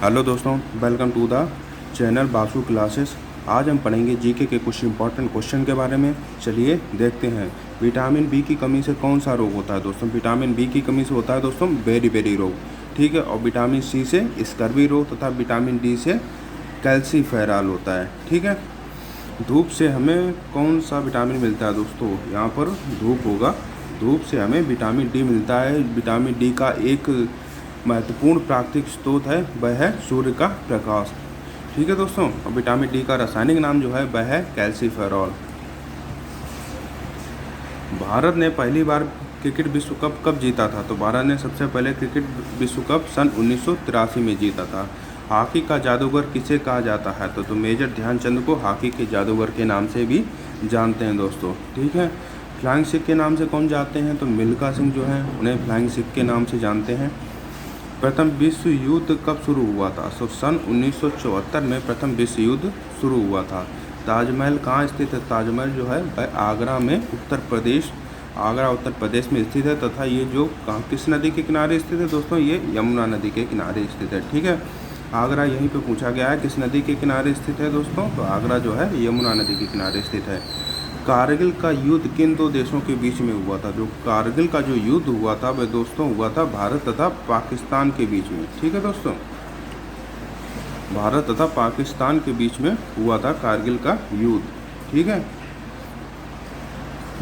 Hello दोस्तों, welcome to the channel Basu classes. आज हम पढ़ेंगे जीके के कुछ इंपॉर्टेंट क्वेश्चन के बारे में। चलिए देखते हैं। विटामिन बी की कमी से कौन सा रोग होता है दोस्तों? विटामिन बी की कमी से होता है दोस्तों बेरी रोग, ठीक है। और विटामिन सी से स्कर्वी रोग तथा विटामिन डी से कैल्सीफेरॉल होता है, ठीक है। धूप से हमें कौन सा विटामिन मिलता है दोस्तों? यहाँ पर धूप होगा। धूप से हमें विटामिन डी मिलता है। विटामिन डी का एक महत्वपूर्ण प्राकृतिक स्रोत है, वह है सूर्य का प्रकाश, ठीक है दोस्तों। और विटामिन डी का रासायनिक नाम जो है वह है कैल्सीफेरॉल। भारत ने पहली बार क्रिकेट विश्व कप कब जीता था? तो भारत ने सबसे पहले क्रिकेट विश्व कप सन 1983 में जीता था। हॉकी का जादूगर किसे कहा जाता है? तो मेजर ध्यानचंद को हॉकी के जादूगर के नाम से भी जानते हैं दोस्तों, ठीक है। फ्लाइंग सिख के नाम से कौन जानते हैं? तो मिल्खा सिंह जो हैं उन्हें फ्लाइंग सिख के नाम से जानते हैं। प्रथम विश्व युद्ध कब शुरू हुआ था? तो सन 1974 में प्रथम विश्व युद्ध शुरू हुआ था। ताजमहल कहाँ स्थित है? ताजमहल जो है वह आगरा में आगरा उत्तर प्रदेश में स्थित है। तथा ये जो कहाँ किस नदी के किनारे स्थित है दोस्तों? ये यमुना नदी के किनारे स्थित है, ठीक है। आगरा यहीं पे पूछा गया है किस नदी के किनारे स्थित है दोस्तों? तो आगरा जो है यमुना नदी के किनारे स्थित है। कारगिल का युद्ध किन दो देशों के बीच में हुआ था? जो कारगिल का जो युद्ध हुआ था वह दोस्तों हुआ था भारत तथा पाकिस्तान के बीच में, ठीक है दोस्तों। भारत तथा पाकिस्तान के बीच में हुआ था कारगिल का युद्ध, ठीक है।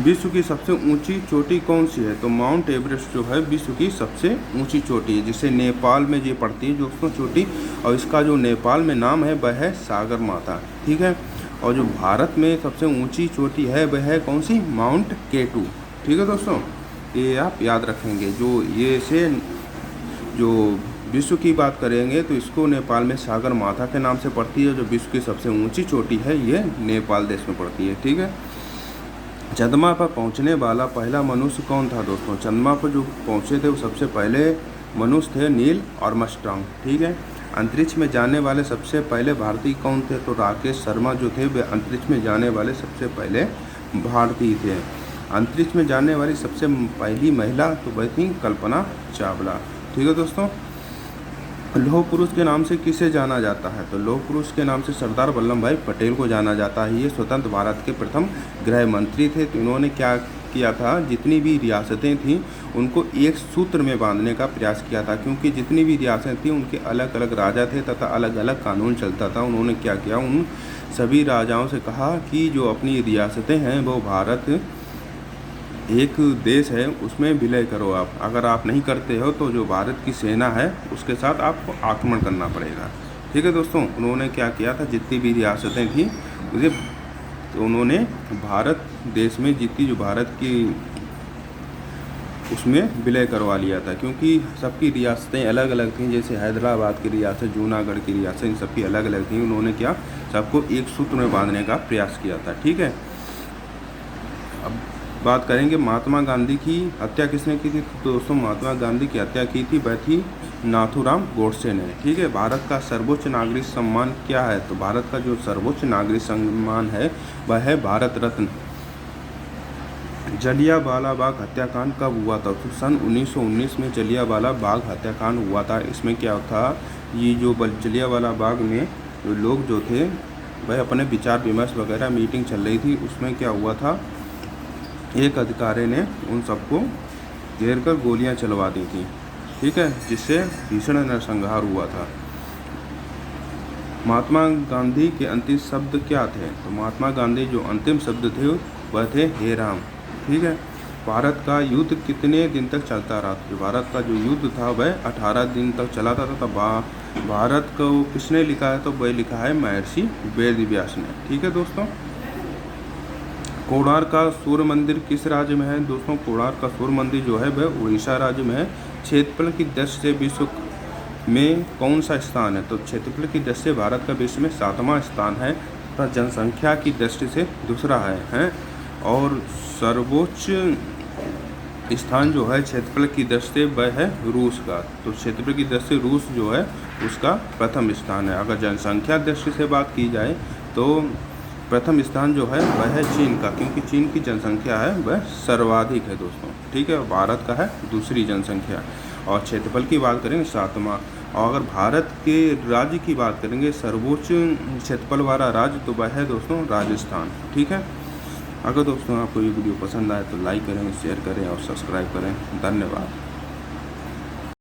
विश्व की सबसे ऊंची चोटी कौन सी है? तो माउंट एवरेस्ट जो है विश्व की सबसे ऊंची चोटी है, जिसे नेपाल में ये पड़ती है दोस्तों चोटी। और इसका जो नेपाल में नाम है वह है सागर माता, ठीक है। और जो भारत में सबसे ऊंची चोटी है वह है कौन सी? माउंट केटू, ठीक है दोस्तों। ये आप याद रखेंगे। जो विश्व की बात करेंगे तो इसको नेपाल में सागर माता के नाम से पड़ती है। जो विश्व की सबसे ऊंची चोटी है ये नेपाल देश में पड़ती है, ठीक है। चंद्रमा पर पहुंचने वाला पहला मनुष्य कौन था दोस्तों? चंद्रमा पर जो पहुंचे थे वो सबसे पहले मनुष्य थे नील आर्मस्ट्रांग, ठीक है। अंतरिक्ष में जाने वाले सबसे पहले भारतीय कौन थे? तो राकेश शर्मा जो थे वे अंतरिक्ष में जाने वाले सबसे पहले भारतीय थे। अंतरिक्ष में जाने वाली सबसे पहली महिला तो वह थी कल्पना चावला, ठीक है दोस्तों। लौह पुरुष के नाम से किसे जाना जाता है? तो लौह पुरुष के नाम से सरदार वल्लभ भाई पटेल को जाना जाता है। ये स्वतंत्र भारत के प्रथम गृह मंत्री थे। तो इन्होंने क्या किया था? जितनी भी रियासतें थीं उनको एक सूत्र में बांधने का प्रयास किया था, क्योंकि जितनी भी रियासतें थीं उनके अलग अलग राजा थे तथा अलग अलग कानून चलता था। उन्होंने क्या किया? उन सभी राजाओं से कहा कि जो अपनी रियासतें हैं वो भारत एक देश है उसमें विलय करो आप। अगर आप नहीं करते हो तो जो भारत की सेना है उसके साथ आपको आक्रमण करना पड़ेगा, ठीक है दोस्तों। उन्होंने क्या किया था? जितनी भी रियासतें थीं उसे तो उन्होंने भारत देश में जितनी जो भारत की उसमें विलय करवा लिया था, क्योंकि सबकी रियासतें अलग अलग थीं। जैसे हैदराबाद की रियासत, जूनागढ़ की रियासत, इन सबकी अलग अलग थीं। उन्होंने क्या सबको एक सूत्र में बांधने का प्रयास किया था, ठीक है। अब बात करेंगे महात्मा गांधी की हत्या किसने की थी? तो दोस्तों महात्मा गांधी की हत्या की थी वह थी नाथूराम गोडसे ने, ठीक है। भारत का सर्वोच्च नागरिक सम्मान क्या है? तो भारत का जो सर्वोच्च नागरिक सम्मान है वह है भारत रत्न। जलियांवाला बाग हत्याकांड कब हुआ था? तो सन 1919 में जलियांवाला बाग हत्याकांड हुआ था। इसमें क्या था? ये जो जलियांवाला बाग में जो लोग जो थे वह अपने विचार विमर्श वगैरह मीटिंग चल रही थी। उसमें क्या हुआ था? एक अधिकारी ने उन सबको घेर कर गोलियां चलवा दी थी, ठीक है, जिससे भीषण नरसंहार हुआ था। महात्मा गांधी के अंतिम शब्द क्या थे? तो महात्मा गांधी जो अंतिम शब्द थे वह थे हे राम, ठीक है। भारत का युद्ध कितने दिन तक चलता रहा? तो भारत का जो युद्ध था वह 18 दिन तक चला था। तब भारत को किसने लिखा है? तो वह लिखा है महर्षि वेद व्यास ने, ठीक है दोस्तों। कोणार्क का सूर्य मंदिर किस राज्य में है? दोस्तों कोणार्क का सूर्य मंदिर जो है वह उड़ीसा राज्य में है। क्षेत्रफल की दृष्टि से विश्व में कौन सा स्थान है? तो क्षेत्रफल की दृष्टि से भारत का विश्व में 7वां स्थान है तथा जनसंख्या की दृष्टि से दूसरा है। और सर्वोच्च स्थान जो है क्षेत्रफल की दृष्टि से वह है रूस का। तो क्षेत्रफल की दृष्टि से रूस जो है उसका प्रथम स्थान है। अगर जनसंख्या दृष्टि से बात की जाए तो प्रथम स्थान जो है वह है चीन का, क्योंकि चीन की जनसंख्या है वह सर्वाधिक है दोस्तों, ठीक है। भारत का है दूसरी जनसंख्या। और क्षेत्रफल की बात करें 7वां। और अगर भारत के राज्य की बात करेंगे सर्वोच्च क्षेत्रफल वाला राज्य तो वह है दोस्तों राजस्थान। ठीक है। अगर दोस्तों आपको ये वीडियो पसंद आए तो लाइक करें, शेयर करें और सब्सक्राइब करें। धन्यवाद।